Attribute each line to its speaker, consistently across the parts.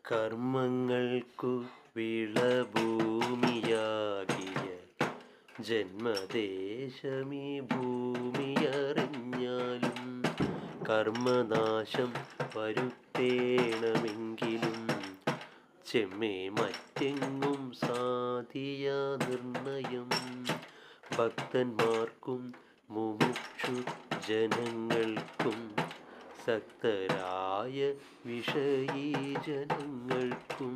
Speaker 1: കർമ്മങ്ങൾക്കു വിളഭൂമിയാകിയ ജന്മദേശമീ ഭൂമിയറിഞ്ഞാലും കർമ്മനാശം വരുത്തേണമെങ്കിലും ചെമ്മേ മറ്റെങ്ങും സാധിയ നിർണയം. ഭക്തന്മാർക്കും മുമുക്ഷു ജനങ്ങൾക്കും സക്തരായ വിഷയീ ജനങ്ങൾക്കും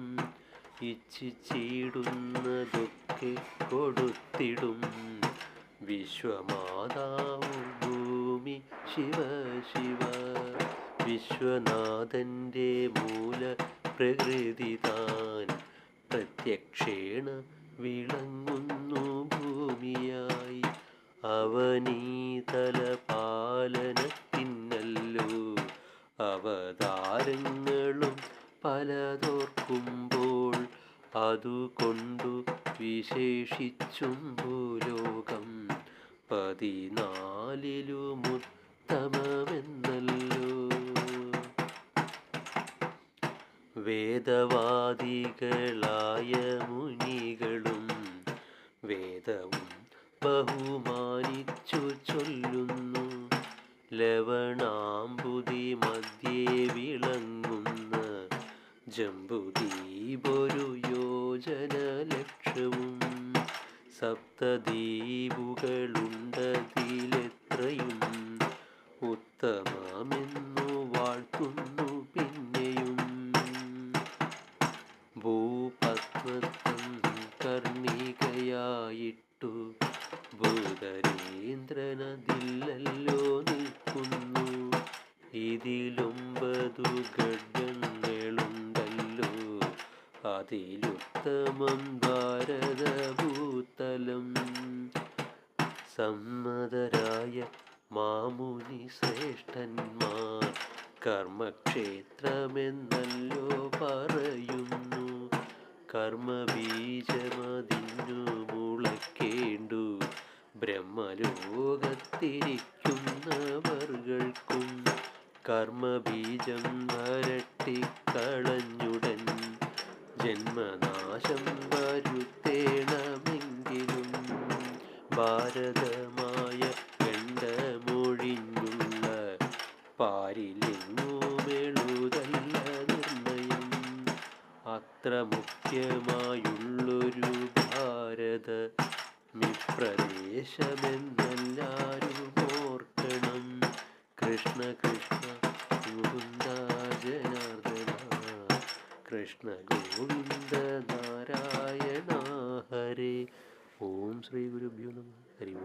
Speaker 1: ഇച്ഛിച്ചിടുന്നതൊക്കെ കൊടുത്തിടും വിശ്വമാതാവു ഭൂമി ശിവ ശിവ. വിശ്വനാഥൻ്റെ മൂല പ്രകൃതി താൻ പ്രത്യക്ഷേണ വിളങ്ങുന്നു ഭൂമിയായി. അവനീതല പാലനത്തിനല്ലോ അവതാരങ്ങളും പലതോർക്കുമ്പോൾ അതുകൊണ്ടു വിശേഷിച്ചും ഭൂലോകം 14 വേദവാദികളായ മുനികളും വേദവും ബഹുമാനിച്ചു ചൊല്ലുന്നു. ലവണാംബുദി മധ്യേ വിളങ്ങുന്ന ജംബുദ്വീപൊരു യോജന ലക്ഷവും സപ്തദ്വീപുകളുണ്ടതിലെത്രയും ഉത്തമമെന്നു വാഴ്ത്തുന്നു പിന്നെയും. ഭൂപത്മത്വം കർണികയായിട്ടു ഭൂതരേന്ദ്രനതില്ലല്ലോ നിൽക്കുന്നു. ഇതിലൊമ്പതു ഖഡ്ഗങ്ങളുണ്ടല്ലോ അതിലുത്തമം ഭാരതഭൂതലം. സമ്മതരായ മാമുനി ശ്രേഷ്ഠന്മാർ കർമ്മക്ഷേത്രമെന്നല്ലോ പറയുന്നു. കർമ്മബീജമതിന്നു മുളയ്ക്കേണ്ടു ബ്രഹ്മലോകത്തിരിക്കുന്നവർകൾക്കും കർമ്മബീജം വരട്ടിക്കളഞ്ഞുടൻ ജന്മനാശം വരുത്തേണമെങ്കിലും ഭാരതമായ ഗണ്ഡമൊഴിഞ്ഞുള്ള പാരിലെങ്ങുമെഴുതല്ല നിർണയം. അത്ര മുഖ്യമായുള്ളൊരു ഭാരതമിപ്രദേശമെന്നെല്ലാരും ഓർക്കണം. കൃഷ്ണ കൃഷ്ണ മുകുന്ദ ജനാർദ്ദന കൃഷ്ണ ഗോവിന്ദ നാരായണ ഹരേ. ഓം ശ്രീ ഗുരുഭ്യോ നമഃ. ഹരി ഓം.